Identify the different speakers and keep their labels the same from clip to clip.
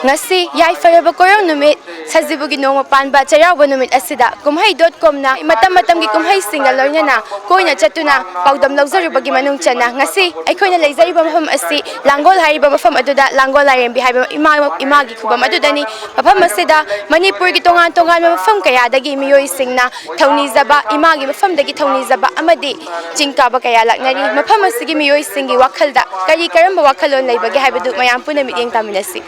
Speaker 1: Ngasi yaifayaba korong numit Sajibu Nongma Panba Cheiraoba numit asida kumhei.com na matam-matamgi kumhei singa loinana koina chatuna paudam lawjarubagi manung chana ngasi aikoina leizariba mafam asi langol hariba mafam aduda langol lairembi haiba imagi khubam adudani mafam asida Manipurgi tongan mafam kayadagi miyoi singna thaunizaba imagi mafamdagi thaunizaba amadi chingkaba kaya laknari mafam asigi miyoi singi wakhalda kari karamba wakhalon leibagi haibadu mayam puna mityeng taminasi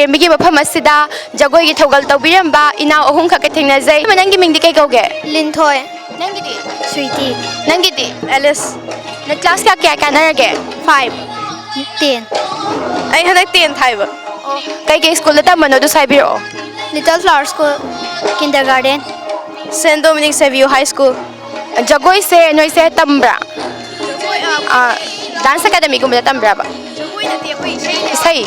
Speaker 1: Migi mafam asida jagoi gi thogal tawbiramba inaw ahum kha ka thengnajai manangi mingdi kai kauge
Speaker 2: Linthoi
Speaker 1: nangidi
Speaker 2: Sweetie
Speaker 1: nangidi Alice na class ka kya kanarage 5
Speaker 2: 10
Speaker 1: ai hadak 10 thaiba kai ke school ta mano du saibiro
Speaker 2: Little Flower School Kindergarten
Speaker 1: Saint Dominic Savio High School jagoi se noi se tambra dance academy ko tambra ba
Speaker 2: jagoi na te koi
Speaker 1: sai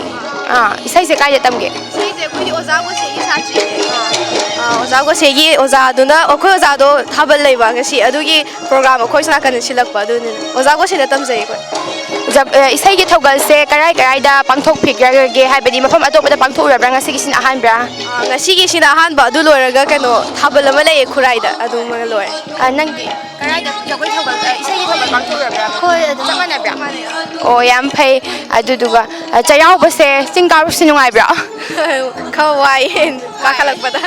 Speaker 1: isai se kai tamge
Speaker 2: sei se koi oza go sei satri
Speaker 1: oza go segi oza duna okoi oza do thabal leiba ngasi adugi program okoi sna kan silakpa aduni oza go se tamjai ko jab isai gi thogal se karai da pangthok phigra ge haibadi mafam atop da pangthok urabra ngasi gi sin ahan bra ngasi gi sin ahan ba du loiraga kano thabal ama lei khurai da adu ma loi nang karai da jagoi thogal isai gi thogal pangthok urabra
Speaker 2: khoi adu
Speaker 1: chamana bra o yam phai aduduga Cheiraoba se singkaru sinungai bra kawai ka khalakpada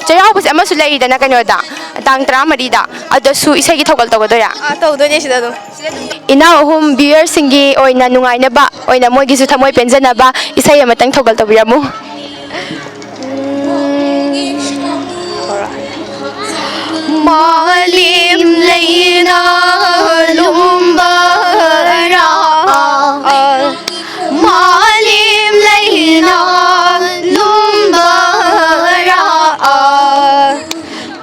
Speaker 1: Cheiraoba se amasu lei da na kano da tang 13 da adasu isai gi thogal tawdoya tawdone sida do ina hum beer singi oina nungai na ba oina moi gi su thamoi penjana ba isai amatang thogal tawbiramu malim leina lumba ra malim leina lumba ra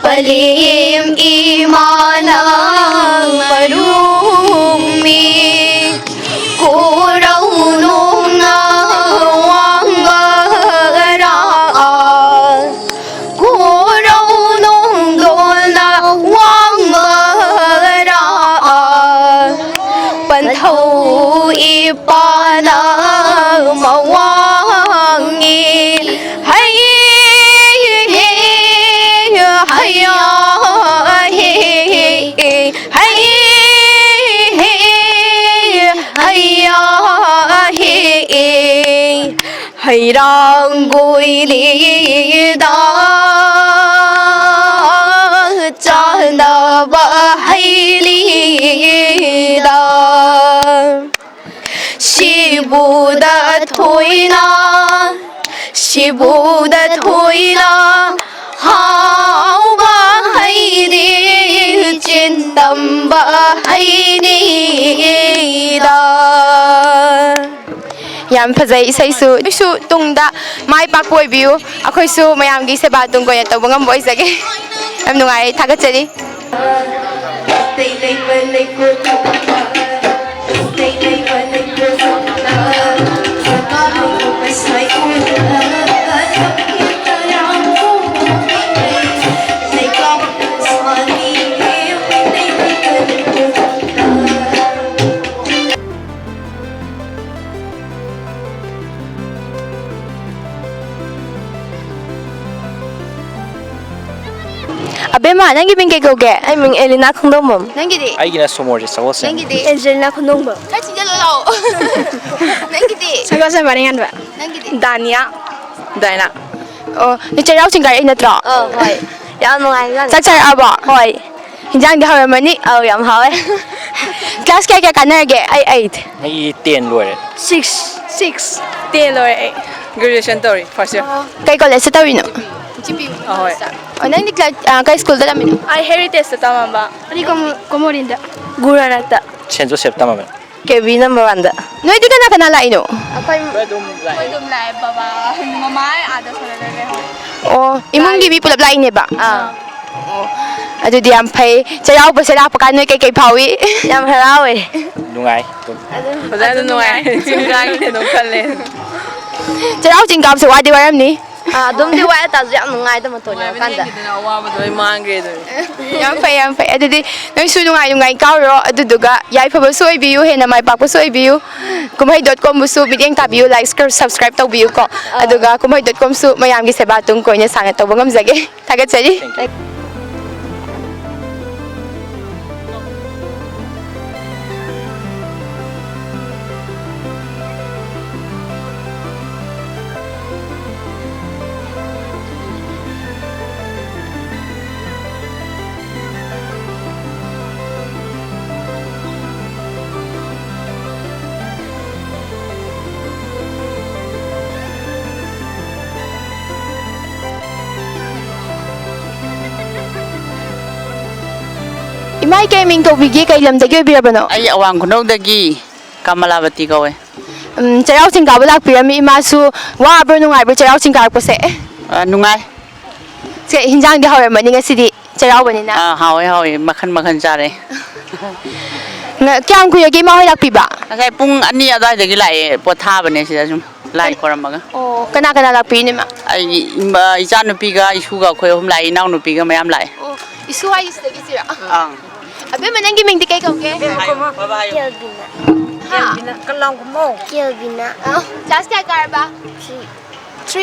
Speaker 1: palim imana marumi korau nongna wanga ra korau nongdona wanga ra panthau ipana mawangi hai haya hai haya hai rang goi li da hailida Shibuda thoina hauba haini chintamba hainida Yam fazai isaisu isu tungda mai pakpo oibiu akhoisu mayamgi seba tung koina tawba ngam boi jage yam nungai thagachari Abema nangi ming kegoge
Speaker 2: I mean Elena Kondom.
Speaker 1: nangi di
Speaker 3: 아이기나 소모지 싸웠어.
Speaker 1: nangi di
Speaker 2: Angelina Kondom.
Speaker 1: ka chinjalo lao nangi di
Speaker 2: Sagosa Maringan ba?
Speaker 1: nangi di
Speaker 2: Dania. Dina.
Speaker 1: oh ni charaw chingar ai natro
Speaker 2: Oh, hoy. Yan mo nga
Speaker 1: chak char aba
Speaker 2: Hoy.
Speaker 1: hinjang di haramani
Speaker 2: Oh, yam hoy.
Speaker 1: class kaya kanarge ai 8
Speaker 3: 이 땐 로에
Speaker 2: 6. 6. Taylor. Graduation story. First year.
Speaker 1: kay college sa tawino
Speaker 2: Oh, hoy.
Speaker 1: oh nangi class kay school da lamino
Speaker 2: I heritage sa tama ba? Ani como rinda. Gura nata.
Speaker 3: 첸조 셉다마면.
Speaker 2: Kevin number 1 da.
Speaker 1: noy di ka na kanalaino
Speaker 2: Ako'y dum lai baba. Mamay ada sa lele hoy.
Speaker 1: oh imong gibi pulap lain ne ba
Speaker 2: Ah.
Speaker 1: adudi am phai charaw ba sa pa kan noy kay phawi
Speaker 2: Yam haraw eh.
Speaker 3: 누가이.
Speaker 2: Fazendo não é. Singang não falei.
Speaker 1: charaw chingkap sa wadi waram ni
Speaker 2: Ah, dum di wa ta yam nungai da mo to ni kanda.
Speaker 1: yam fay adudi noy su nungai kauro aduduga yai phaba soi biu hena mai pakpa soi biu kumhai.com su bideng tabiu like subscribe taw biu ko aduga kumhai.com su mayam gi seba tung ko nya sanga taw bangam jage thagat chari imai kay ming ko bigi kay lam dagi birabano
Speaker 4: Ay awang kunogdagi Kamalabati ko eh.
Speaker 1: charaw chingka ba lak pirami ima su wa bro nungai bro charaw chingka ko se
Speaker 4: Nungay.
Speaker 1: se hinjang di hawar mani nga sidi charaw bani na
Speaker 4: Hawi makan sare.
Speaker 1: nga kyang ku yagi ma hoy lak piba
Speaker 4: Kasi pung ani aday dagi lai potha bane sida sum lai koramaga.
Speaker 1: oh kana lak pi ni ma
Speaker 4: Ay isa nupiga isuga ko hum lai naw nupiga mayam lai.
Speaker 1: oh isu ay is dagi sira
Speaker 4: Ang.
Speaker 1: abe manang gi ming di kay ko ke
Speaker 4: Babayo.
Speaker 2: Kelvina. Kalong ko mo. Kelvina.
Speaker 1: class kaya karba 3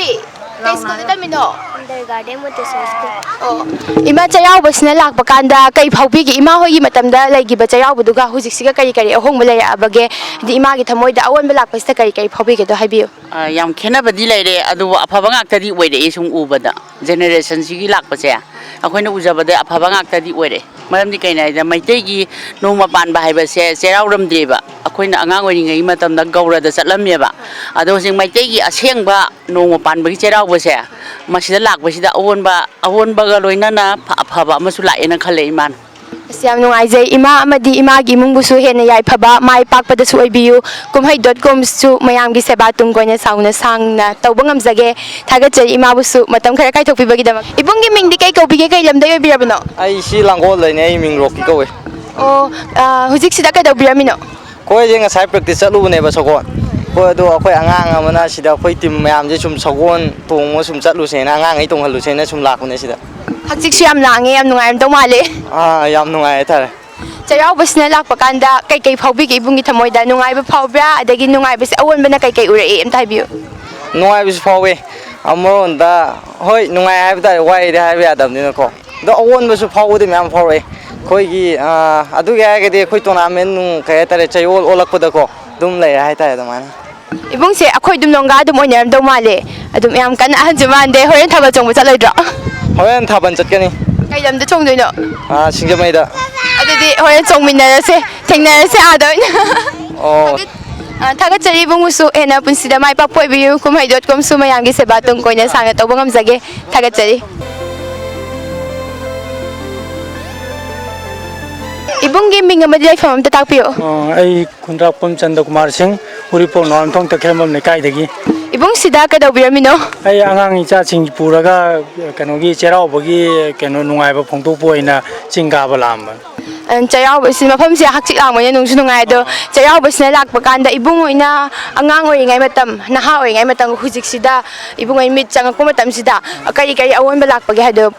Speaker 1: kay school ita mino
Speaker 2: Kindergarten mo to sa school.
Speaker 1: oh ima charaw bas na lak bakanda kay phawbi gi ima hoy gi matamda lay gi ba charaw buduga hujik siga kari ahong mulay abage di ima gi thamoy da awon balak basta kari phawbi gi do habiyo
Speaker 4: Yam khenabadi laire adu afaba ngaktadi oire sum ubada generation sigi lakpase akoina ujabada afaba ngaktadi oire maramdi kaina ida maitegi nongma panba haibase cherauramdreba akoina angang oringai matamda gaurada chatlamyeba ado sing maitegi asengba nongma panbagi cheraubase masida lakbasida awonbaga loinana afaba amasu laena khale iman
Speaker 1: Siam nung Isaiah ima amadi imagi mung busu hena yai phaba mai pakpada su oibiu kumhai.com su mayam gi seba tung ko nya sauna sang na tawbangam jage thaga chari ima busu matam khara kai thokpi bagi damak ibung gi ming di kai ko bige kai lamdai obirabno
Speaker 5: ai si langol lai ne ming roki ko we
Speaker 1: oh hujik sida kai dobiramino
Speaker 5: ko je nga sai practice lu ne ba sogon ko do akhoi angang amana sida akhoi tim mayam je sum sogon tung mo sum chatlu se na angang ai tung halu se na sum lak ne sida
Speaker 1: hakjik su yam lange yam nungai am dong male
Speaker 5: yam nungai tare
Speaker 1: charaw bas na lak pakanda kai kai phawbi gi ibung gi thamoy da nungai ba phawbra adagi nungai bas awon bana kai kai ure em thaibiu
Speaker 5: nungai bis fawe amon da hoi nungai hai ba tare wai da hai ba dam ni ko do awon ba su fawu de myam fawe khoi gi adu ga ga de khoi tournament nu kai tare chayol olak pada ko dum lai hai tare da mana
Speaker 1: ibung se akhoi dum nongga dum oinar dong male adum yam kan ahan jumande horen thaba chong bu chalai dra
Speaker 5: horen thaban chat kani
Speaker 1: kai lamda chong doino
Speaker 5: singjamai da
Speaker 1: adudi ꯑꯗꯨꯗꯤ ꯍꯣꯔꯦꯟ ꯆꯣꯡꯃꯤꯟꯅꯔꯁꯦ ꯊꯦꯡꯅꯔꯁꯦ ꯑꯥꯗ ꯑꯣꯏꯅ
Speaker 5: ꯑꯣ
Speaker 1: ꯊꯥꯒꯠꯆꯔꯤ ꯏꯕꯨꯡꯉꯣꯁꯨ ꯍꯦꯟꯅ ꯄꯨꯟꯁꯤꯗ ꯃꯥꯏ ꯄꯥꯛꯄ ꯑꯣꯏꯕꯤꯌꯨ ꯀꯨꯝꯍꯩ.comꯁꯨ ꯃꯌꯥꯝꯒꯤ ꯁꯦꯕꯥ ꯇꯨꯡ ꯀꯣꯏꯅ ꯁꯥꯡꯅ ꯇꯧꯕ ꯉꯝꯖꯒꯦ ꯊꯥꯒꯠꯆꯔꯤ ꯏꯕꯨꯡꯒꯤ ꯃꯤꯡ ꯑꯃꯗꯤ ꯂꯩꯐꯝ ꯑꯝꯇ ꯇꯥꯛꯄꯤꯌꯨ
Speaker 6: ꯑꯩ ꯈꯨꯟꯗ꯭ꯔꯥꯛꯄꯝ ꯆꯟꯗ꯭ꯔꯀꯨꯃꯥꯔ ꯁꯤꯡ ꯎꯔꯤꯄꯣꯛ ꯅꯋꯥꯡꯊꯣꯡ ꯇꯈꯦꯜꯕꯝ ꯂꯩꯀꯥꯏꯗꯒꯤ
Speaker 1: ꯏꯕꯨꯡꯁꯤꯗ ꯀꯩꯗꯧꯕꯤꯔꯝꯃꯤꯅꯣ
Speaker 6: ꯑꯩ ꯑꯉꯥꯡ ꯏꯆꯥꯁꯤꯡ ꯄꯨꯔꯒ ꯀꯩꯅꯣꯒꯤ ꯆꯩꯔꯥꯎꯕꯒꯤ ꯅꯨꯡꯉꯥꯏꯕ ꯐꯣꯡꯗꯣꯛꯄ ꯑꯣꯏꯅ ꯆꯤꯡ ꯀꯥꯕ ꯂꯥꯛꯑꯝꯕ
Speaker 1: ꯆꯩꯔꯥꯎꯕꯁꯤ ꯃꯐꯝꯁꯦ ꯍꯛꯆꯤꯛ ꯂꯥꯡꯕꯅ ꯅꯨꯡꯁꯨ ꯅꯨꯡꯉꯥꯏ ꯑꯗꯣ ꯆꯩꯔꯥꯎꯕꯁꯤꯅ ꯂꯥꯛꯄ ꯀꯥꯟꯗ ꯏꯕꯨꯡ ꯑꯣꯏꯅ ꯑꯉꯥꯡ ꯑꯣꯏꯔꯤꯉꯩ ꯃꯇꯝ ꯅꯍꯥ ꯑꯣꯏꯔꯤꯉꯩ ꯃꯇꯝ ꯍꯧꯖꯤꯛꯁꯤꯗ ꯏꯕꯨꯡ ꯑꯣꯏ ꯃꯤꯠ ꯆꯪꯉꯛꯄ ꯃꯇꯝꯁꯤꯗ ꯀꯔꯤ ꯀꯔꯤ ꯑꯑꯣꯟꯕ ꯂꯥꯛꯄꯒꯦ ꯍꯥꯏꯗꯣ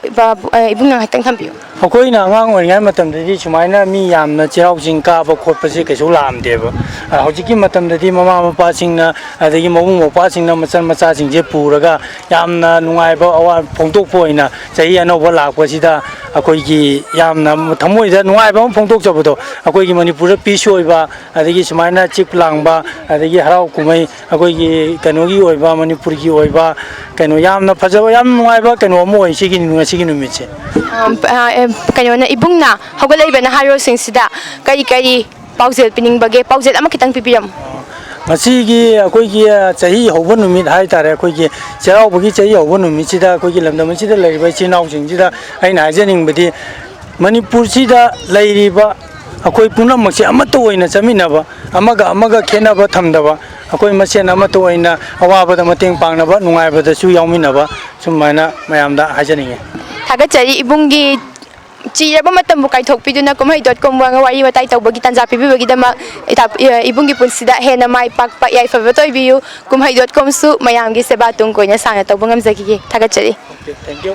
Speaker 1: ꯏꯕꯨꯡꯅ ꯉꯥꯏꯍꯥꯛꯇꯪ ꯊꯝꯕꯤꯌꯨ
Speaker 6: ꯑꯩꯈꯣꯏꯅ ꯑꯉꯥꯡ ꯑꯣꯏꯔꯤꯉꯩ ꯃꯇꯝꯗꯗꯤ ꯁꯨꯃꯥꯏꯅ ꯃꯤ ꯌꯥꯝꯅ ꯆꯩꯔꯥꯎ ꯆꯤꯡ ꯀꯥꯕ ꯈꯣꯠꯄꯁꯦ ꯀꯩꯁꯨ ꯂꯥꯛꯑꯝꯗꯦꯕ ꯍꯧꯖꯤꯛꯀꯤ ꯃꯇꯝꯗꯗꯤ ꯃꯃꯥ ꯃꯄꯥꯁꯤꯡꯅ ꯑꯗꯒꯤ ꯃꯕꯨꯡ ꯃꯧꯄ꯭ꯋꯥꯁꯤꯡꯅ ꯃꯆꯥꯁꯤꯡꯁꯦ ꯄꯨꯔꯒ ꯌꯥꯝꯅ ꯅꯨꯡꯉꯥꯏꯕ ꯑꯋꯥ ꯐꯣꯡꯗꯣꯛꯄ ꯑꯣꯏꯅ ꯆꯍꯤ ꯑꯅꯧꯕ ꯂꯥꯛꯄꯁꯤꯗ ꯑꯩꯈꯣꯏꯒꯤ ꯌꯥꯝꯅ ꯊꯃꯣꯏꯗ ꯅꯨꯡꯉꯥꯏꯕ ꯑꯃ ꯐꯣꯡꯗꯣꯛꯆꯕꯗꯣ ꯑꯩꯈꯣꯏꯒꯤ ꯃꯅꯤꯄꯨꯔꯗ ꯄꯤꯁ ꯑꯣꯏꯕ ꯑꯗꯒꯤ ꯁꯨꯃꯥꯏꯅ ꯆꯤꯛ ꯂꯥꯡꯕ ꯑꯗꯒꯤ ꯍꯔꯥꯎ ꯀꯨꯝꯍꯩ ꯑꯩꯈꯣꯏꯒꯤ ꯀꯩꯅꯣꯒꯤ ꯑꯣꯏꯕ ꯃꯅꯤꯄꯨꯔꯒꯤ ꯑꯣꯏꯕ ꯌꯥꯝꯅ ꯐꯖꯕ ꯌꯥꯝ ꯅꯨꯡꯉꯥꯏꯕ ꯑꯃ ꯑꯣꯏ ꯉꯁꯤꯒꯤ ꯅꯨꯃꯤꯠꯁꯦ
Speaker 1: ꯀꯩꯅꯣꯅ ꯏꯕꯨꯡꯅ ꯍꯧꯒꯠꯂꯛꯏꯕ ꯅꯍꯥꯔꯣꯜꯁꯤꯡꯁꯤꯗ ꯀꯔꯤ ꯀꯔꯤ ꯄꯥꯎꯖꯦꯜ ꯄꯤꯅꯤꯡꯕꯒꯦ ꯄꯥꯎꯖꯦꯜ ꯑꯃ ꯈꯤꯇꯪ ꯄꯤꯕꯤꯔꯝꯃꯨ
Speaker 6: ꯉꯁꯤꯒꯤ ꯑꯩꯈꯣꯏꯒꯤ ꯆꯍꯤ ꯍꯧꯕ ꯅꯨꯃꯤꯠ ꯍꯥꯏꯇꯥꯔꯦ ꯑꯩꯈꯣꯏꯒꯤ ꯆꯩꯔꯥꯎꯕꯒꯤ ꯆꯍꯤ ꯍꯧꯕ ꯅꯨꯃꯤꯠꯁꯤꯗ ꯑꯩꯈꯣꯏꯒꯤ ꯂꯝꯗꯝ ꯑꯁꯤꯗ ꯂꯩꯔꯤꯕ ꯏꯆꯤꯜ ꯏꯅꯥꯎꯁꯤꯡꯁꯤꯗ ꯑꯩꯅ ꯍꯥꯏꯖꯅꯤꯡꯕꯗꯤ ꯃꯅꯤꯄꯨꯔꯁꯤꯗ ꯂꯩꯔꯤꯕ ꯑꯩꯈꯣꯏ ꯄꯨꯝꯅꯃꯛꯁꯦ ꯑꯃꯠꯇ ꯑꯣꯏꯅ ꯆꯠꯃꯤꯟꯅꯕ ꯑꯃꯒ ꯑꯃꯒ ꯈꯦꯠꯅꯕ ꯊꯝꯗꯕ ꯑꯩꯈꯣꯏ ꯃꯁꯦꯟ ꯑꯃꯠꯇ ꯑꯣꯏꯅ ꯑꯋꯥꯕꯗ ꯃꯇꯦꯡ ꯄꯥꯡꯅꯕ ꯅꯨꯡꯉꯥꯏꯕꯗꯁꯨ ꯌꯥꯎꯃꯤꯟꯅꯕ ꯁꯨꯃꯥꯏꯅ ꯃꯌꯥꯝꯗ ꯍꯥꯏꯖꯅꯤꯡꯉꯤ
Speaker 1: ꯊꯥꯒꯠꯆꯔꯤ ꯏꯕꯨꯡꯒꯤ ꯆꯤꯔꯕ ꯃꯇꯝꯕꯨ ꯀꯥꯏꯊꯣꯛꯄꯤꯗꯨꯅ ꯀꯨꯝꯍꯩ.comꯒ ꯋꯥꯔꯤ ꯋꯥꯇꯥꯏ ꯇꯧꯕꯒꯤ ꯇꯥꯟꯖꯥ ꯄꯤꯕꯤꯕꯒꯤꯗꯃꯛ ꯏꯕꯨꯡꯒꯤ ꯄꯨꯟꯁꯤꯗ ꯍꯦꯟꯅ ꯃꯥꯏ ꯄꯥꯛꯄ ꯌꯥꯏꯐꯕ ꯑꯣꯏꯕꯤꯌꯨ ꯀꯨꯝꯍꯩ.comꯁꯨ ꯃꯌꯥꯝꯒꯤ ꯁꯦꯕꯥ ꯇꯨꯡ ꯀꯣꯏꯅ ꯁꯥꯡꯅ ꯇꯧꯕ ꯉꯝꯖꯈꯤꯒꯦ ꯊꯥꯒꯠꯆꯔꯤ
Speaker 6: ꯑꯣꯀꯦ ꯊꯦꯡꯛ ꯌꯨ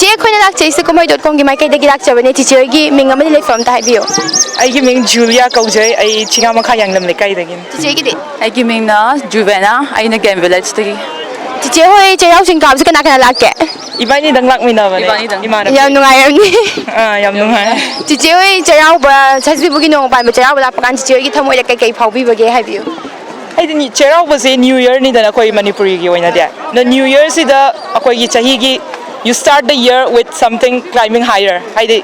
Speaker 1: ꯆꯦ ꯑꯩꯈꯣꯏꯅ ꯂꯥꯛꯆꯩꯁꯦ kumhei.com ꯒꯤ ꯃꯥꯏꯀꯩꯗꯒꯤ ꯂꯥꯛꯆꯕꯅꯦ ꯇꯤꯆꯔꯒꯤ ꯃꯤꯡ ꯑꯃꯗꯤ ꯂꯩꯐꯝ ꯑꯝꯇ ꯍꯥꯏꯕꯤꯌꯨ
Speaker 7: ꯑꯩꯒꯤ ꯃꯤꯡ ꯖꯨꯂꯤꯌꯥ ꯀꯧꯖꯩ ꯑꯩ ꯆꯤꯉꯥꯃꯈꯥ ꯌꯥꯡꯂꯝ ꯂꯩꯀꯥꯏꯗꯒꯤꯅꯤ
Speaker 1: ꯇꯤꯆꯔꯒꯤꯗꯤ
Speaker 8: ꯑꯩꯒꯤ ꯃꯤꯡꯅ ꯖꯨꯕꯦꯅꯥ ꯑꯩꯅ ꯒꯦꯝ ꯚꯤꯂꯦꯖꯇꯒꯤ
Speaker 1: ꯇꯤꯆꯦ ꯍꯣꯏ ꯆꯩꯔꯥꯎ ꯆꯤꯡ ꯀꯥꯕꯁꯦ ꯀꯅꯥ ꯀꯅꯥ ꯂꯥꯛꯀꯦ
Speaker 7: ꯏꯕꯥꯅꯤꯗꯪ ꯂꯥꯛꯃꯤꯟꯅꯕꯅꯦ
Speaker 8: ꯏꯕꯥꯅꯤꯗꯪ.
Speaker 7: ꯏꯃꯥꯟꯅꯕꯤ
Speaker 1: ꯌꯥꯝ ꯅꯨꯡꯉꯥꯏꯔꯝꯅꯤ
Speaker 7: ꯌꯥꯝ ꯅꯨꯡꯉꯥꯏ
Speaker 1: ꯇꯤꯆꯦ ꯍꯣꯏ ꯆꯩꯔꯥꯎꯕ ꯁꯖꯤꯕꯨꯒꯤ ꯅꯣꯡꯃ ꯄꯥꯟꯕ ꯆꯩꯔꯥꯎꯕ ꯂꯥꯛꯄ ꯀꯥꯟꯗ ꯇꯤꯆꯦ ꯍꯣꯏꯒꯤ ꯊꯃꯣꯏꯗ ꯀꯩꯀꯩ ꯐꯥꯎꯕꯤꯕꯒꯦ ꯍꯥꯏꯕꯤꯌꯨ
Speaker 7: ꯍꯥꯏꯗꯤ ꯆꯩꯔꯥꯎꯕꯁꯦ ꯅ꯭ꯌꯨ ꯌꯔꯅꯤꯗꯅ ꯑꯩꯈꯣꯏ ꯃꯅꯤꯄꯨꯔꯤꯒꯤ ꯑꯣꯏꯅꯗꯤ ꯑꯗꯣ ꯅ꯭ꯌꯨ ꯌꯔꯁꯤꯗ ꯑꯩꯈꯣꯏꯒꯤ ꯆꯍꯤꯒꯤ you start the year with something climbing higher ꯍꯥꯏꯗꯤ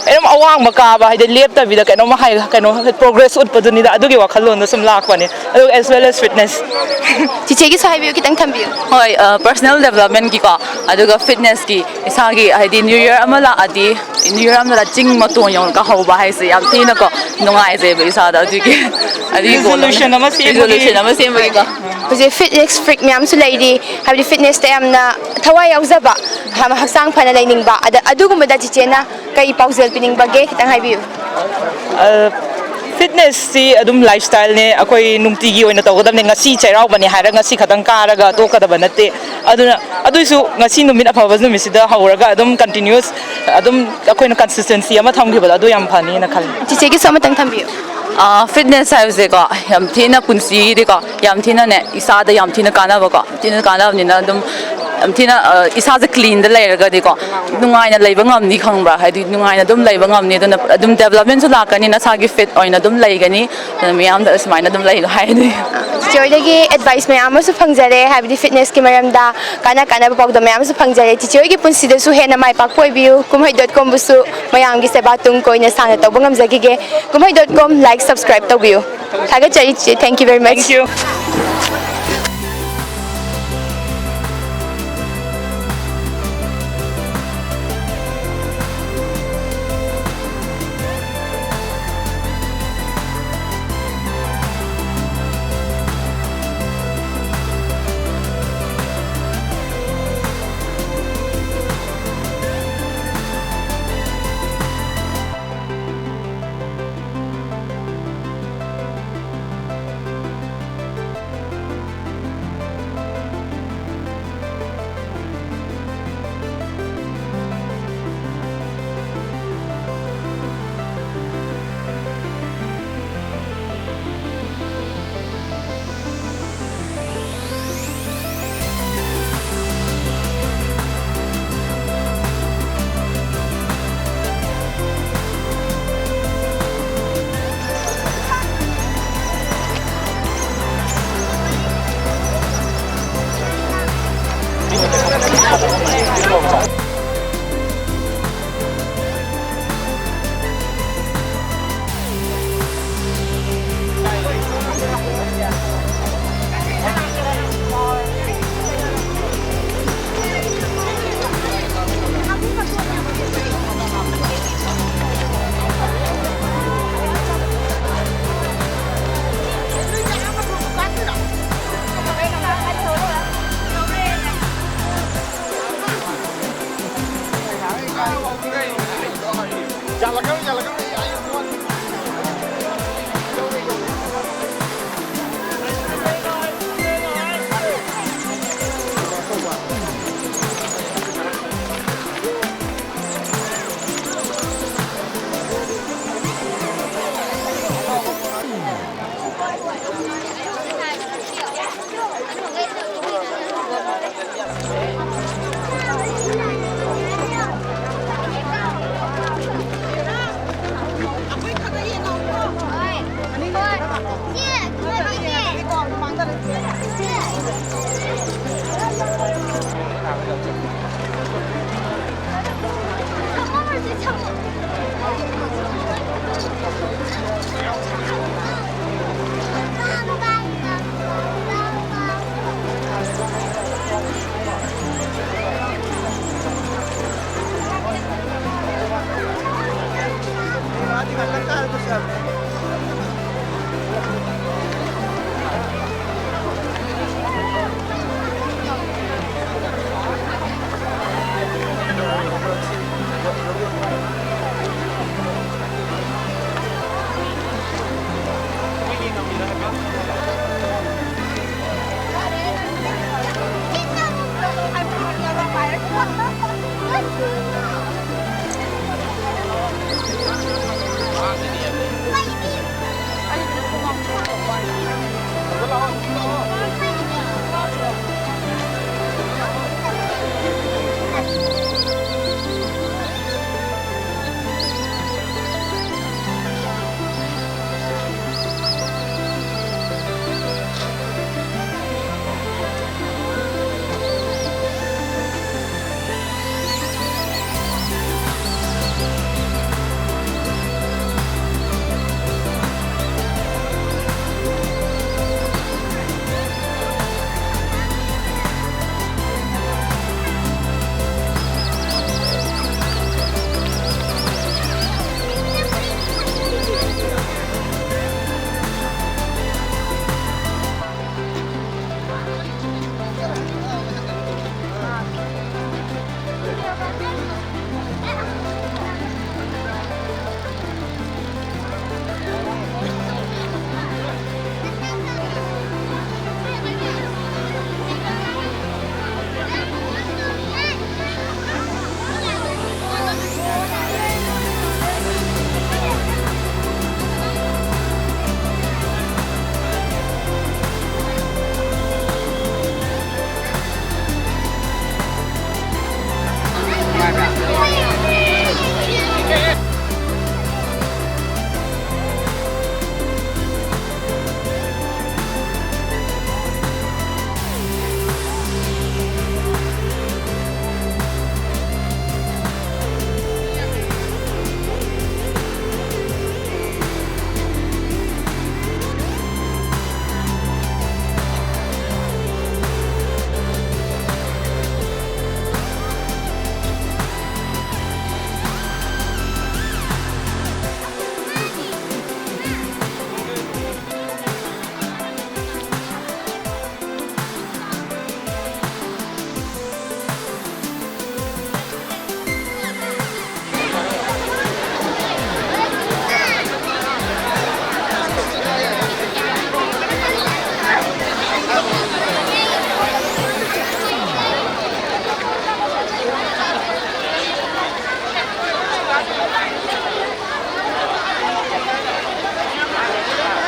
Speaker 7: ꯀꯩꯅꯣꯝ ꯑꯋꯥꯡꯕ ꯀꯥꯕ ꯍꯥꯏꯗꯤ ꯂꯦꯞꯇꯕꯤꯗ ꯀꯩꯅꯣꯝ ꯀꯩꯅꯣ ꯄ꯭ꯔꯣꯒ꯭ꯔꯦꯁ ꯎꯠꯄꯗꯨꯅꯤꯗ ꯑꯗꯨꯒꯤ ꯋꯥꯈꯜꯂꯣꯟꯗ ꯁꯨꯝ ꯂꯥꯛꯄꯅꯦ ꯑꯗꯨꯒ ꯑꯦꯁ ꯋꯦꯜ ꯑꯦꯁ ꯐꯤꯠꯅꯦꯁ
Speaker 1: ꯆꯤꯆꯦꯒꯤꯁꯨ ꯍꯥꯏꯕꯤꯌꯨ ꯈꯤꯇꯪ ꯊꯝꯕꯤꯌꯨ
Speaker 8: ꯍꯣꯏ ꯄꯔꯁꯣꯅꯦꯜ ꯗꯦꯕꯂꯞꯃꯦꯟꯒꯤꯀꯣ ꯑꯗꯨꯒ ꯐꯤꯠꯅꯦꯁꯀꯤ ꯏꯁꯥꯒꯤ ꯍꯥꯏꯗꯤ ꯅ꯭ꯌꯨ ꯌꯔ ꯑꯃ ꯂꯥꯛꯑꯗꯤ ꯅ꯭ꯌꯨ ꯌꯔ ꯑꯃꯗ ꯆꯤꯡ ꯃꯇꯣꯟ ꯌꯧꯔꯒ ꯍꯧꯕ ꯍꯥꯏꯁꯦ ꯌꯥꯝ ꯊꯤꯅꯀꯣ ꯅꯨꯡꯉꯥꯏꯖꯩꯕ ꯏꯁꯥꯗ ꯑꯗꯨꯒꯤ
Speaker 7: ꯔꯤꯖꯣꯂꯨꯁꯟ ꯑꯃ ꯁꯦꯝꯕꯒꯤ
Speaker 8: ꯔꯤꯖꯣꯂꯨꯁꯟ ꯑꯃ ꯁꯦꯝꯕꯒꯤꯀꯣ
Speaker 1: ꯍꯧꯖꯤꯛ ꯐꯤꯠꯅꯦꯁ ꯐ꯭ꯔꯤꯛ ꯃꯌꯥꯝꯁꯨ ꯂꯩꯔꯤ ꯍꯥꯏꯕꯗꯤ ꯐꯤꯠꯅꯦꯁꯇ ꯌꯥꯝꯅ ꯊꯋꯥꯏ ꯌꯥꯎꯖꯕ ꯍꯛꯆꯥꯡ ꯐꯅ ꯂꯩꯅꯤꯡꯕ ꯑꯗꯨꯒꯨꯝꯕꯗ ꯆꯤꯆꯦꯅ ꯀꯩ ꯄꯥꯎꯖꯦꯜ ꯄꯤꯅꯤꯡꯕꯒꯦ ꯈꯤꯇꯪ ꯍꯥꯏꯕꯤꯌꯨ
Speaker 7: ꯐꯤꯠꯅꯦꯁꯁꯤ ꯑꯗꯨꯝ ꯂꯥꯏꯐ ꯁ꯭ꯇꯥꯏꯜꯅꯦ ꯑꯩꯈꯣꯏ ꯅꯨꯡꯇꯤꯒꯤ ꯑꯣꯏꯅ ꯇꯧꯒꯗꯕꯅꯦ ꯉꯁꯤ ꯆꯩꯔꯥꯎꯕꯅꯦ ꯍꯥꯏꯔꯒ ꯉꯁꯤ ꯈꯛꯇꯪ ꯀꯥꯔꯒ ꯇꯣꯛꯀꯗꯕ ꯅꯠꯇꯦ ꯑꯗꯨꯅ ꯑꯗꯨꯏꯁꯨ ꯉꯁꯤ ꯅꯨꯃꯤꯠ ꯑꯐꯕ ꯅꯨꯃꯤꯠꯁꯤꯗ ꯍꯧꯔꯒ ꯑꯗꯨꯝ ꯀꯟꯇꯤꯅ꯭ꯌꯨꯁ ꯑꯗꯨꯝ ꯑꯩꯈꯣꯏꯅ ꯀꯟꯁꯤꯁꯇꯦꯟꯁꯤ ꯑꯃ ꯊꯝꯈꯤꯕꯗꯣ ꯑꯗꯨ ꯌꯥꯝ ꯐꯅꯤꯅ ꯈꯜꯂꯤ
Speaker 1: ꯆꯤꯆꯦꯒꯤꯁꯨ ꯑꯃꯇꯪ ꯊꯝꯕꯤꯌꯨ
Speaker 8: ꯐꯤꯠꯅꯦꯁ ꯍꯥꯏꯕꯁꯦꯀꯣ ꯌꯥꯝ ꯊꯤꯅ ꯄꯨꯟꯁꯤꯒꯤꯗꯤꯀꯣ ꯌꯥꯝ ꯊꯤꯅꯅꯦ ꯏꯁꯥꯗ ꯌꯥꯝ ꯊꯤꯅ ꯀꯥꯟꯅꯕꯀꯣ ꯊꯤꯅ ꯀꯥꯟꯅꯕꯅꯤꯅ ꯑꯗꯨꯝ ꯌꯥꯝ ꯊꯤꯅ ꯏꯁꯥꯁꯦ ꯀ꯭ꯂꯤꯟꯗ ꯂꯩꯔꯒꯗꯤꯀꯣ ꯅꯨꯡꯉꯥꯏꯅ ꯂꯩꯕ ꯉꯝꯅꯤ ꯈꯪꯕ꯭ꯔꯥ ꯍꯥꯏꯗꯤ ꯅꯨꯡꯉꯥꯏꯅ ꯑꯗꯨꯝ ꯂꯩꯕ ꯉꯝꯅꯤ ꯑꯗꯨꯅ ꯑꯗꯨꯝ ꯗꯦꯕꯂꯞꯃꯦꯟꯁꯨ ꯂꯥꯛꯀꯅꯤ ꯅꯁꯥꯒꯤ ꯐꯤꯠ ꯑꯣꯏꯅ ꯑꯗꯨꯝ ꯂꯩꯒꯅꯤ ꯑꯗꯨꯅ ꯃꯤꯌꯥꯝꯗ ꯑꯁꯨꯃꯥꯏꯅ ꯑꯗꯨꯝ ꯂꯩ ꯍꯥꯏꯅꯤ
Speaker 1: ꯆꯤꯆꯦ ꯍꯣꯏꯗꯒꯤ ꯑꯦꯗꯚꯥꯏꯁ ꯃꯌꯥꯝ ꯑꯃꯁꯨ ꯐꯪꯖꯔꯦ ꯍꯥꯏꯕꯗꯤ ꯐꯤꯠꯅꯦꯁꯀꯤ ꯃꯔꯝꯗ ꯀꯥꯟꯅꯕ ꯄꯥꯎꯗꯝ ꯃꯌꯥꯝ ꯑꯃꯁꯨ ꯐꯪꯖꯔꯦ ꯆꯤꯆꯦ ꯍꯣꯏꯒꯤ ꯄꯨꯟꯁꯤꯗꯁꯨ ꯍꯦꯟꯅ ꯃꯥꯏ ꯄꯥꯛꯄ ꯑꯣꯏꯕꯤꯌꯨ kumhei.com ꯕꯨꯁꯨ ꯃꯌꯥꯝꯒꯤ ꯁꯦꯕꯥ ꯇꯨꯡ ꯀꯣꯏꯅ ꯁꯥꯡꯅ ꯇꯧꯕ ꯉꯝꯖꯈꯤꯒꯦ kumhei.com ꯂꯥꯏꯛ ꯁꯕꯁꯀ꯭ꯔꯥꯏꯕ ꯇꯧꯕꯤꯌꯨ ꯊꯥꯒꯠꯆꯔꯤ ꯆꯤꯆꯦ thank you very much
Speaker 7: thank you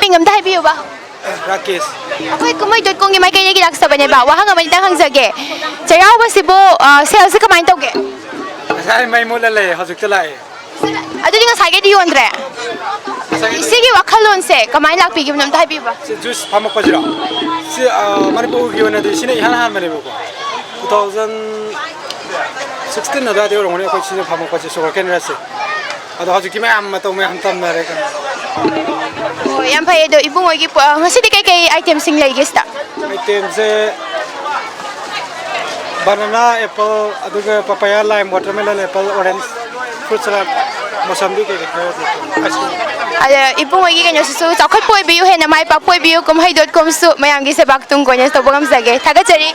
Speaker 1: ꯃꯤꯡ ꯑꯝꯇ ꯍꯥꯏꯕꯤꯌꯨꯕ
Speaker 9: Rakesh.
Speaker 1: ꯑꯩꯈꯣꯏ ꯀꯨꯝꯍꯩ.comꯒꯤ ꯃꯥꯏꯀꯩꯗꯒꯤ ꯂꯥꯛꯆꯕꯅꯦꯕ ꯋꯥꯍꯪ ꯑꯃ ꯈꯤꯇꯪ ꯍꯪꯖꯒꯦ ꯆꯩꯔꯥꯎꯕꯁꯤꯕꯨ ꯁꯦꯜꯁꯤ ꯀꯃꯥꯏꯅ ꯇꯧꯒꯦ
Speaker 9: Saya main mula leh, hazuk telai.
Speaker 1: ꯑꯗꯨꯗꯤ ꯉꯁꯥꯏꯒꯩꯗꯤ ꯌꯣꯟꯗ꯭ꯔꯦ ꯁꯤꯒꯤ ꯋꯥꯈꯜꯂꯣꯟꯁꯦ ꯀꯃꯥꯏꯅ ꯂꯥꯛꯄꯤꯈꯤꯕꯅꯣ ꯑꯝꯇ ꯍꯥꯏꯕꯤꯌꯨꯕ
Speaker 9: Si juice pamak pajira. Si mana pun ugi wana di sini ihan han mana buku. 2016 ada dia orang ni aku sini pamak pajira suka kena rasa. Ada hazuk kime am atau me hantam nare kan.
Speaker 1: ꯑꯣ ꯌꯥꯝ ꯐꯩ ꯑꯗꯣ ꯏꯕꯨꯡ ꯍꯣꯏꯒꯤ ꯉꯁꯤꯗꯤ ꯀꯩꯀꯩ ꯑꯥꯏꯇꯦꯝꯁꯤꯡ ꯂꯩꯒꯦ ꯁꯤꯗ
Speaker 9: Item se banana, apple, aduga papaya, lime, watermelon, apple, orange, fruit salad, mosambi ke ice cream.
Speaker 1: ꯑꯗ ꯏꯕꯨꯡ ꯍꯣꯏꯒꯤ ꯀꯩꯅꯣꯁꯤꯁꯨ ꯆꯥꯎꯈꯠꯄ ꯑꯣꯏꯕꯤꯌꯨ ꯍꯦꯟꯅ ꯃꯥꯏ ꯄꯥꯛꯄ ꯑꯣꯏꯕꯤꯌꯨ ꯀꯨꯝꯍꯩ.comꯁꯨ ꯃꯌꯥꯝꯒꯤ ꯁꯦꯕꯥ ꯇꯨꯡ ꯀꯣꯏꯅ ꯇꯧꯕ ꯉꯝꯖꯒꯦ ꯊꯥꯒꯠꯆꯔꯤ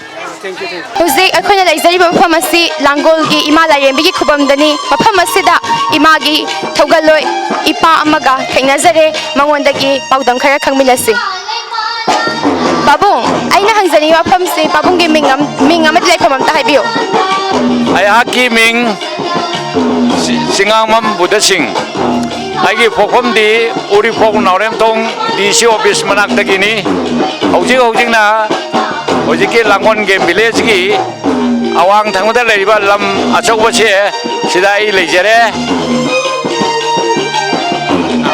Speaker 9: Thank you.
Speaker 1: ꯍꯧꯖꯤꯛ ꯑꯩꯈꯣꯏꯅ ꯂꯩꯖꯔꯤꯕ ꯃꯐꯝ ꯑꯁꯤ ꯂꯥꯡꯒꯣꯜꯒꯤ ꯏꯃꯥ ꯂꯥꯏꯔꯦꯝꯕꯤꯒꯤ ꯈꯨꯕꯝꯗꯅꯤ ꯃꯐꯝ ꯑꯁꯤꯗ ꯏꯃꯥꯒꯤ ꯊꯧꯒꯜꯂꯣꯏ ꯏꯄꯥ ꯑꯃꯒ ꯊꯦꯡꯅꯖꯔꯦ ꯃꯉꯣꯟꯗꯒꯤ ꯄꯥꯎꯗꯝ ꯈꯔ ꯈꯪꯃꯤꯟꯅꯁꯤ ꯄꯥꯕꯨꯡ ꯑꯩꯅ ꯍꯪꯖꯅꯤꯡꯕ ꯃꯐꯝꯁꯤ ꯄꯥꯕꯨꯡꯒꯤ ꯃꯤꯡ ꯑꯃꯗꯤ ꯂꯩꯐꯝ ꯑꯝꯇ ꯍꯥꯏꯕꯤꯌꯨ
Speaker 10: ꯑꯩꯍꯥꯛꯀꯤ ꯃꯤꯡ ꯆꯤꯉꯥꯡꯃꯝ ꯕꯨꯙꯁꯤꯡ ꯑꯩꯒꯤ ꯄꯣꯛꯐꯝꯗꯤ ꯎꯔꯤꯄꯣꯛ ꯅꯥꯎꯔꯦꯝꯊꯣꯡ DC ꯑꯣꯐꯤꯁ ꯃꯅꯥꯛꯇꯒꯤꯅꯤ ꯍꯧꯖꯤꯛꯅ ꯍꯧꯖꯤꯛꯀꯤ ꯂꯥꯡꯒꯣꯜ ꯒꯦꯝ ꯚꯤꯂꯦꯖꯀꯤ ꯑꯋꯥꯡ ꯊꯪꯕꯗ ꯂꯩꯔꯤꯕ ꯂꯝ ꯑꯆꯧꯕꯁꯦ ꯁꯤꯗ ꯑꯩ ꯂꯩꯖꯔꯦ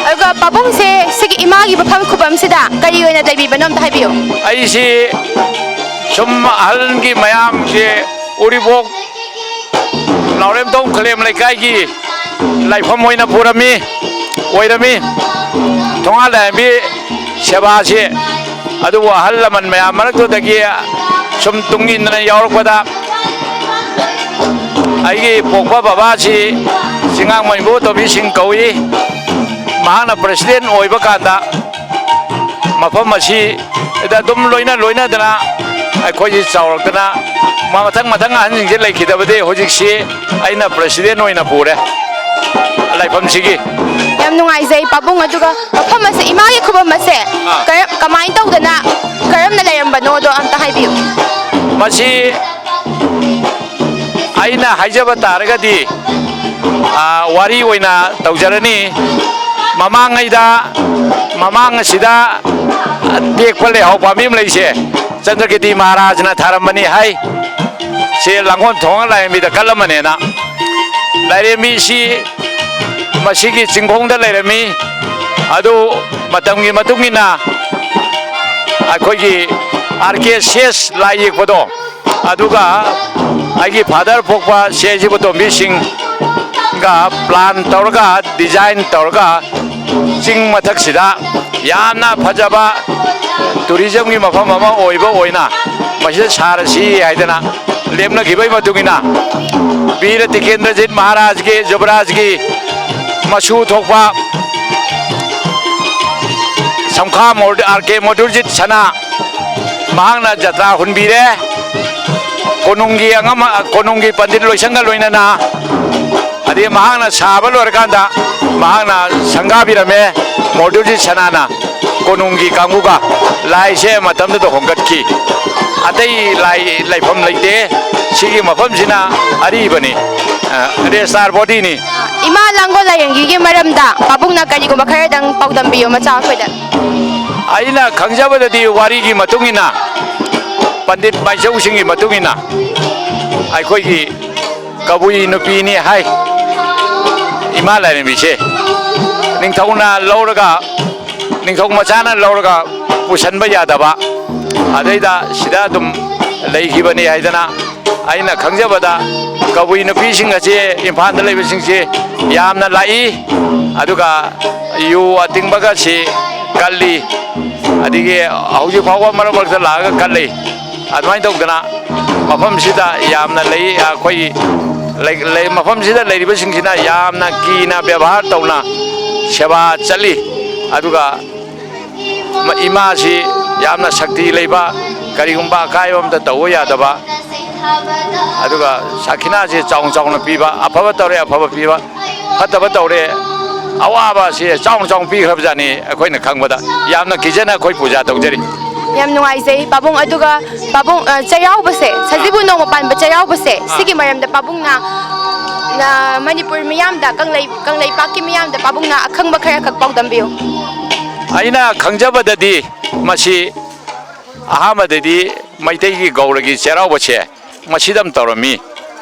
Speaker 1: ꯑꯗꯨꯒ ꯄꯥꯕꯨꯡꯁꯦ ꯁꯤꯒꯤ ꯏꯃꯥꯒꯤ ꯃꯐꯝ ꯈꯨꯕꯝꯁꯤꯗ ꯀꯔꯤ ꯑꯣꯏꯅ ꯂꯩꯕꯤꯕꯅꯣ ꯑꯝꯇ ꯍꯥꯏꯕꯤꯌꯨ
Speaker 10: ꯑꯩꯁꯤ ꯁꯨꯝ ꯑꯍꯜꯒꯤ ꯃꯌꯥꯝꯁꯦ ꯎꯔꯤꯄꯣꯛ ꯅꯥꯎꯔꯦꯝꯊꯣꯡ ꯈꯂꯦꯝ ꯂꯩꯀꯥꯏꯒꯤ ꯂꯥꯏꯐꯝ ꯑꯣꯏꯅ ꯑꯣꯏꯔꯝꯃꯤ ꯊꯣꯡꯉꯥ ꯂꯥꯏꯔꯦꯝꯕꯤ ꯁꯦꯕꯥꯁꯤ ꯑꯗꯨꯕꯨ ꯑꯍꯜ ꯂꯃꯟ ꯃꯌꯥꯝ ꯃꯔꯛꯇꯨꯗꯒꯤ ꯁꯨꯝ ꯇꯨꯡ ꯏꯟꯗꯨꯅ ꯌꯥꯎꯔꯛꯄꯗ ꯑꯩꯒꯤ ꯄꯣꯛꯄ ꯕꯕꯥꯁꯤ ꯆꯤꯉꯥꯡꯃꯝ ꯏꯕꯣꯇꯣꯝꯕꯤꯁꯤꯡ ꯀꯧꯏ ꯃꯍꯥꯛꯅ ꯄ꯭ꯔꯦꯁꯤꯗꯦꯟ ꯑꯣꯏꯕ ꯀꯥꯟꯗ ꯃꯐꯝ ꯑꯁꯤꯗ ꯑꯗꯨꯝ ꯂꯣꯏꯅꯗꯅ ꯑꯩꯈꯣꯏꯁꯤ ꯆꯥꯎꯔꯛꯇꯅ ꯃꯊꯪ ꯑꯍꯟꯁꯤꯡꯁꯦ ꯂꯩꯈꯤꯗꯕꯗꯤ ꯍꯧꯖꯤꯛꯁꯤ ꯑꯩꯅ ꯄ꯭ꯔꯦꯁꯤꯗꯦꯟ ꯑꯣꯏꯅ ꯄꯨꯔꯦ ꯂꯩꯐꯝꯁꯤꯒꯤ
Speaker 1: ꯌꯥꯝ ꯅꯨꯡꯉꯥꯏꯖꯩ ꯄꯥꯕꯨꯡ ꯑꯗꯨꯒ ꯃꯐꯝ ꯑꯁꯤ ꯏꯃꯥꯒꯤ ꯈꯨꯕꯝ ꯑꯁꯦ ꯀꯃꯥꯏꯅ ꯇꯧꯗꯅ ꯀꯔꯝꯅ ꯂꯩꯔꯝꯕꯅꯣꯗꯣ ꯑꯝꯇ ꯍꯥꯏꯕꯤꯌꯨ
Speaker 10: ꯃꯁꯤ ꯑꯩꯅ ꯍꯥꯏꯖꯕ ꯇꯥꯔꯒꯗꯤ ꯋꯥꯔꯤ ꯑꯣꯏꯅ ꯇꯧꯖꯔꯅꯤ ꯃꯃꯥꯡ ꯑꯁꯤꯗ ꯇꯦꯛꯄ ꯂꯩꯍꯥꯎ ꯄꯥꯝꯕꯤ ꯑꯃ ꯂꯩꯁꯦ ꯆꯟꯗ꯭ꯔꯀꯤꯇꯤ ꯃꯍꯥꯔꯥꯖꯅ ꯊꯥꯔꯝꯕꯅꯤ ꯍꯥꯏ ꯁꯤ ꯂꯥꯡꯒꯣꯜ ꯊꯣꯡꯉ ꯂꯥꯏꯔꯦꯝꯕꯤꯗ ꯀꯠꯂꯝꯕꯅꯦꯅ ꯂꯥꯏꯔꯦꯝꯕꯤꯁꯤ ꯃꯁꯤꯒꯤ ꯆꯤꯡꯈꯣꯡꯗ ꯂꯩꯔꯝꯃꯤ ꯑꯗꯨ ꯃꯇꯝꯒꯤ ꯃꯇꯨꯡ ꯏꯟꯅ ꯑꯩꯈꯣꯏꯒꯤ RK ꯁꯦꯁ ꯂꯥꯏ ꯌꯦꯛꯄꯗꯣ ꯑꯗꯨꯒ ꯑꯩꯒꯤ ꯐꯥꯗꯔ ꯄꯣꯛꯄ ꯁꯦꯖꯤꯕꯨ ꯇꯣꯝꯕꯤꯁꯤꯡꯒ ꯄ꯭ꯂꯥꯟ ꯇꯧꯔꯒ ꯗꯤꯖꯥꯏꯟ ꯇꯧꯔꯒ ꯆꯤꯡ ꯃꯊꯛꯁꯤꯗ ꯌꯥꯝꯅ ꯐꯖꯕ ꯇꯨꯔꯤꯖꯝꯒꯤ ꯃꯐꯝ ꯑꯃ ꯑꯣꯏꯅ ꯃꯁꯤꯗ ꯁꯥꯔꯁꯤ ꯍꯥꯏꯗꯅ ꯂꯦꯞꯅꯈꯤꯕꯒꯤ ꯃꯇꯨꯡ ꯏꯟꯅ ꯕꯤꯔ ꯇꯤꯀꯦꯟꯗ꯭ꯔꯖꯤꯠ ꯃꯍꯥꯔꯥꯖꯒꯤ ꯖꯨꯕꯔꯥꯖꯒꯤ ꯃꯁꯨ ꯊꯣꯛꯄ ꯁꯝꯈꯥ RK ꯃꯣꯗꯨꯔꯖꯤꯠ ꯁꯅꯥ ꯃꯍꯥꯛꯅ ꯖꯇ꯭ꯔꯥ ꯍꯨꯟꯕꯤꯔꯦ ꯀꯣꯅꯨꯡꯒꯤ ꯄꯟꯗꯤꯠ ꯂꯣꯏꯁꯪꯒ ꯂꯣꯏꯅꯅ ꯑꯗꯩ ꯃꯍꯥꯛꯅ ꯁꯥꯕ ꯂꯣꯏꯔꯀꯥꯟꯗ ꯃꯍꯥꯛꯅ ꯁꯪꯒꯥꯕꯤꯔꯝꯃꯦ ꯃꯣꯗꯨꯔꯖꯤꯠ ꯁꯅꯥꯅ ꯀꯣꯅꯨꯡꯒꯤ ꯀꯥꯡꯕꯨꯒ ꯂꯥꯏꯁꯦ ꯃꯇꯝꯗꯨꯗ ꯍꯣꯡꯒꯠꯈꯤ ꯑꯇꯩ ꯂꯩꯐꯝ ꯂꯩꯇꯦ ꯁꯤꯒꯤ ꯃꯐꯝꯁꯤꯅ ꯑꯔꯤꯕꯅꯤ ꯔꯦꯁꯇꯥꯔ ꯕꯣꯗꯤꯅꯤ
Speaker 1: ꯏꯃꯥ ꯂꯥꯡꯒꯣꯜ ꯂꯥꯏꯔꯦꯝꯕꯤꯒꯤ ꯃꯔꯝꯗ ꯄꯥꯕꯨꯡꯅ ꯀꯔꯤꯒꯨꯝꯕ ꯈꯔꯗꯪ ꯄꯥꯎꯗꯝꯕꯤꯌꯨ ꯃꯆꯥ ꯑꯩꯈꯣꯏꯗ
Speaker 10: ꯑꯩꯅ ꯈꯪꯖꯕꯗꯗꯤ ꯋꯥꯔꯤꯒꯤ ꯃꯇꯨꯡ ꯏꯟꯅ ꯄꯟꯗꯤꯠ ꯃꯥꯏꯆꯧꯁꯤꯡꯒꯤ ꯃꯇꯨꯡ ꯏꯟꯅ ꯑꯩꯈꯣꯏꯒꯤ ꯀꯕꯨꯏ ꯅꯨꯄꯤꯅꯤ ꯍꯥꯏ ꯏꯃꯥ ꯂꯥꯏꯔꯦꯝꯕꯤꯁꯦ ꯅꯤꯡꯊꯧ ꯃꯆꯥꯅ ꯂꯧꯔꯒ ꯄꯨꯁꯟꯕ ꯌꯥꯗꯕ ꯑꯗꯩꯗ ꯁꯤꯗ ꯑꯗꯨꯝ ꯂꯩꯈꯤꯕꯅꯤ ꯍꯥꯏꯗꯅ ꯑꯩꯅ ꯈꯪꯖꯕꯗ ꯀꯕꯨꯏ ꯅꯨꯄꯤꯁꯤꯡ ꯑꯁꯤ ꯏꯝꯐꯥꯜꯗ ꯂꯩꯕꯁꯤꯡꯁꯤ ꯌꯥꯝꯅ ꯂꯥꯛꯏ ꯑꯗꯨꯒ ꯌꯨ ꯑꯇꯤꯡꯕꯒꯁꯤ ꯀꯜꯂꯤ ꯑꯗꯒꯤ ꯍꯧꯖꯤꯛ ꯐꯥꯎꯕ ꯃꯔꯛ ꯃꯔꯛꯇ ꯂꯥꯛꯑꯒ ꯀꯜꯂꯤ ꯑꯗꯨꯃꯥꯏꯅ ꯇꯧꯗꯅ ꯃꯐꯝꯁꯤꯗ ꯌꯥꯝꯅ ꯂꯩ ꯑꯩꯈꯣꯏ ꯃꯐꯝꯁꯤꯗ ꯂꯩꯔꯤꯕꯁꯤꯡꯁꯤꯅ ꯌꯥꯝꯅ ꯀꯤꯅ ꯕꯦꯕꯥꯔ ꯇꯧꯅ ꯁꯦꯕꯥ ꯆꯠꯂꯤ ꯑꯗꯨꯒ ꯏꯃꯥꯁꯤ ꯌꯥꯝꯅ ꯁꯛꯇꯤ ꯂꯩꯕ ꯀꯔꯤꯒꯨꯝꯕ ꯑꯀꯥꯏꯕ ꯑꯃꯇ ꯇꯧꯕ ꯌꯥꯗꯕ ꯑꯗꯨꯒ ꯁꯥꯈꯤꯅꯥꯁꯤ ꯆꯥꯎꯅ ꯄꯤꯕ ꯑꯐꯕ ꯇꯧꯔꯦ ꯑꯐꯕ ꯄꯤꯕ ꯐꯠꯇꯕ ꯇꯧꯔꯦ ꯑꯋꯥꯕꯁꯤ ꯆꯥꯎꯅ ꯄꯤꯈ꯭ꯔꯕꯖꯥꯠꯅꯤ ꯑꯩꯈꯣꯏꯅ ꯈꯪꯕꯗ ꯌꯥꯝꯅ ꯀꯤꯖꯅ ꯑꯩꯈꯣꯏ ꯄꯨꯖꯥ ꯇꯧꯖꯔꯤ
Speaker 1: ꯌꯥꯝ ꯅꯨꯡꯉꯥꯏꯖꯩ ꯄꯥꯕꯨꯡ ꯑꯗꯨꯒ ꯄꯥꯕꯨꯡ ꯆꯩꯔꯥꯎꯕꯁꯦ ꯁꯖꯤꯕꯨ ꯅꯣꯡꯃ ꯄꯥꯟꯕ ꯆꯩꯔꯥꯎꯕꯁꯦ ꯁꯤꯒꯤ ꯃꯔꯝꯗ ꯄꯥꯕꯨꯡꯅ ꯃꯅꯤꯄꯨꯔ ꯃꯤꯌꯥꯝꯗ ꯀꯪꯂꯩꯄꯥꯛꯀꯤ ꯃꯤꯌꯥꯝꯗ ꯄꯥꯕꯨꯡꯅ ꯑꯈꯪꯕ ꯈꯔ ꯈꯛ ꯄꯥꯎꯗꯝꯕꯤꯌꯨ
Speaker 10: ꯑꯩꯅ ꯈꯪꯖꯕꯗꯗꯤ ꯃꯁꯤ ꯑꯍꯥꯟꯕꯗꯗꯤ ꯃꯩꯇꯩꯒꯤ ꯒꯧꯔꯒꯤ ꯆꯩꯔꯥꯎꯕꯁꯦ ꯃꯁꯤꯗꯝ ꯇꯧꯔꯝꯃꯤ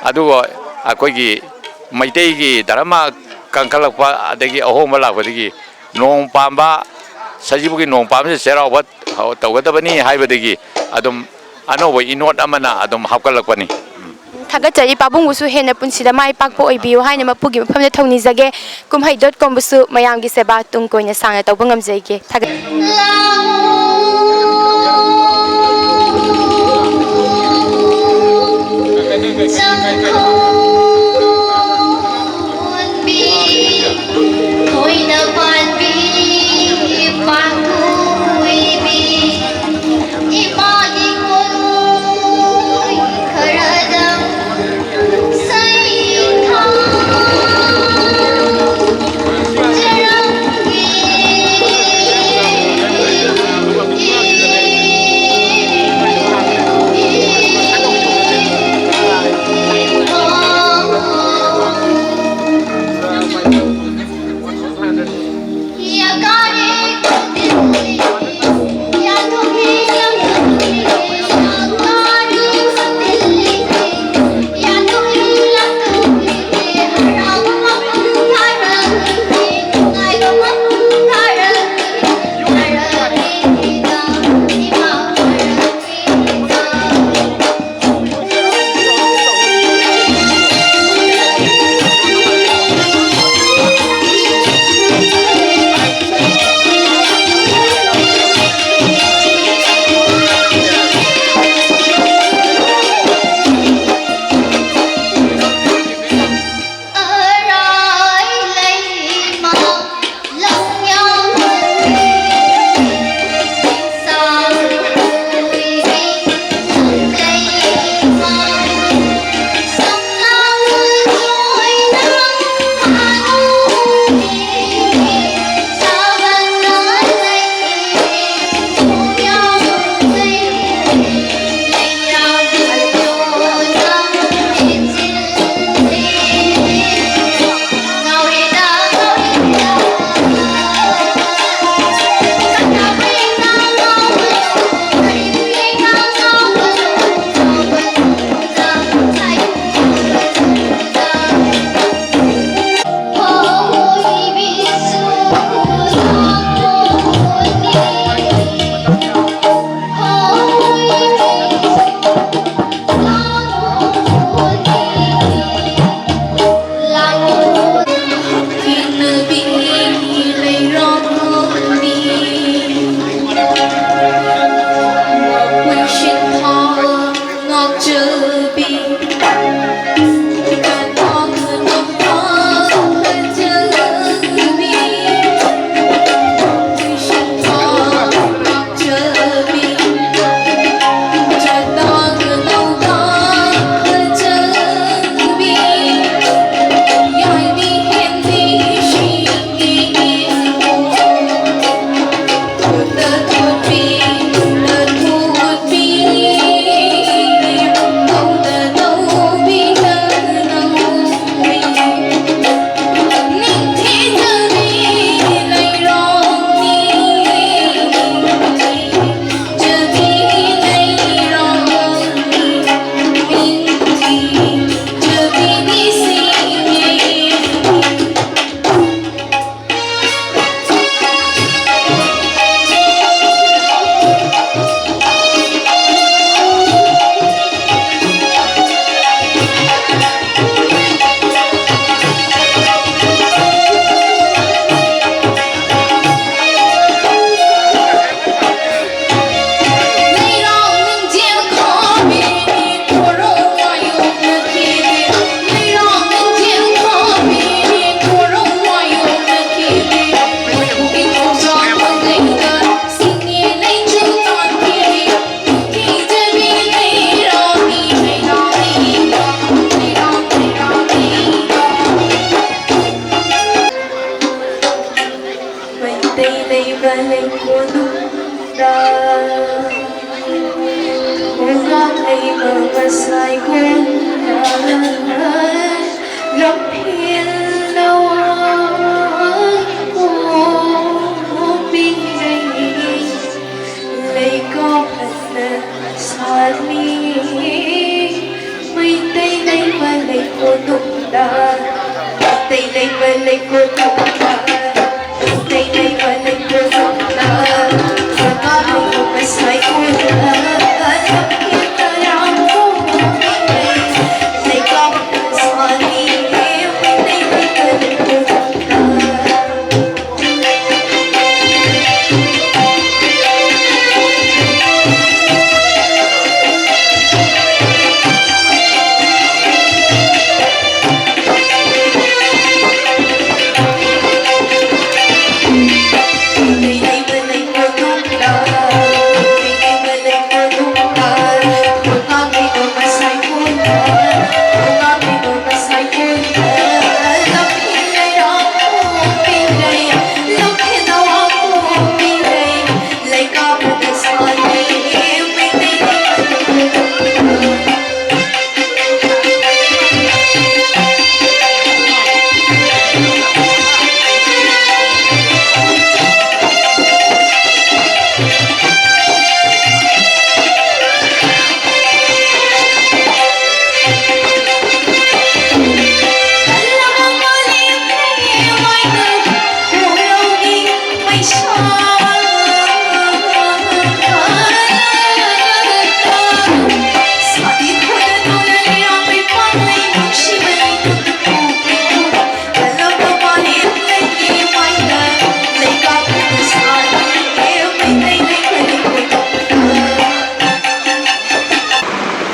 Speaker 10: ꯑꯗꯨꯒ ꯑꯩꯈꯣꯏꯒꯤ ꯃꯩꯇꯩꯒꯤ ꯙꯔꯃ ꯀꯟꯈꯠꯂꯛꯄ ꯑꯗꯒꯤ ꯑꯍꯣꯡꯕ ꯂꯥꯛꯄꯗꯒꯤ ꯅꯣꯡ ꯄꯥꯟꯕ ꯁꯖꯤꯕꯨꯒꯤ ꯅꯣꯡ ꯄꯥꯟꯕꯁꯦ ꯆꯩꯔꯥꯎꯕ ꯇꯧꯒꯗꯕꯅꯤ ꯍꯥꯏꯕꯗꯒꯤ ꯑꯗꯨꯝ ꯑꯅꯧꯕ ꯏꯅꯣꯠ ꯑꯃꯅ ꯑꯗꯨꯝ ꯍꯥꯞꯀꯠꯂꯛꯄꯅꯤ
Speaker 1: ꯊꯥꯒꯠꯆꯔꯤ ꯄꯥꯕꯨꯡꯕꯨꯁꯨ ꯍꯦꯟꯅ ꯄꯨꯟꯁꯤꯗ ꯃꯥꯏ ꯄꯥꯛꯄ ꯑꯣꯏꯕꯤꯌꯨ ꯍꯥꯏꯅ ꯃꯄꯨꯒꯤ ꯃꯐꯝꯗ ꯊꯧꯅꯤꯖꯒꯦ kumhei.comꯕꯨꯁꯨ ꯃꯌꯥꯝꯒꯤ ꯁꯦꯕꯥ ꯇꯨꯡ ꯀꯣꯏꯅ ꯁꯥꯡꯅ ꯇꯧꯕ ꯉꯝꯖꯩꯒꯦ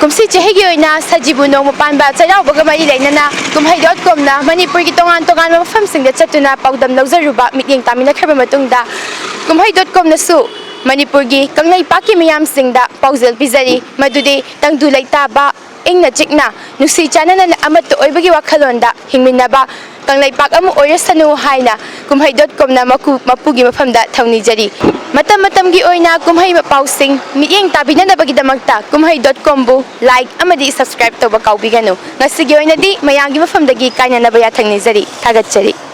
Speaker 1: kumsi chehigi oina Sajibu Nongma Panba Cheiraoba mari leinana kumhei.com na Manipur gi tongan mafam singda chatuna paudam lawzaruba mityeng tamina khraba matungda kumhei.com na su Manipur gi kanglai paki miyam singda paujal pizari madudi tangdu laitaba ingna chikna nusi chanana amat oibagi wakhalonda hingminaba kanglai pak amu oyasanu haina kumhei.com na mapugi mafamda thawni jari matam gi oina kumhei mapao sing mityeng tabinanabagi damakta kumhei.com bu like amadi subscribe toba kaubiganu ngasigi oina di mayang gi mafamdagi kainanaba ya thangni jari thagatchari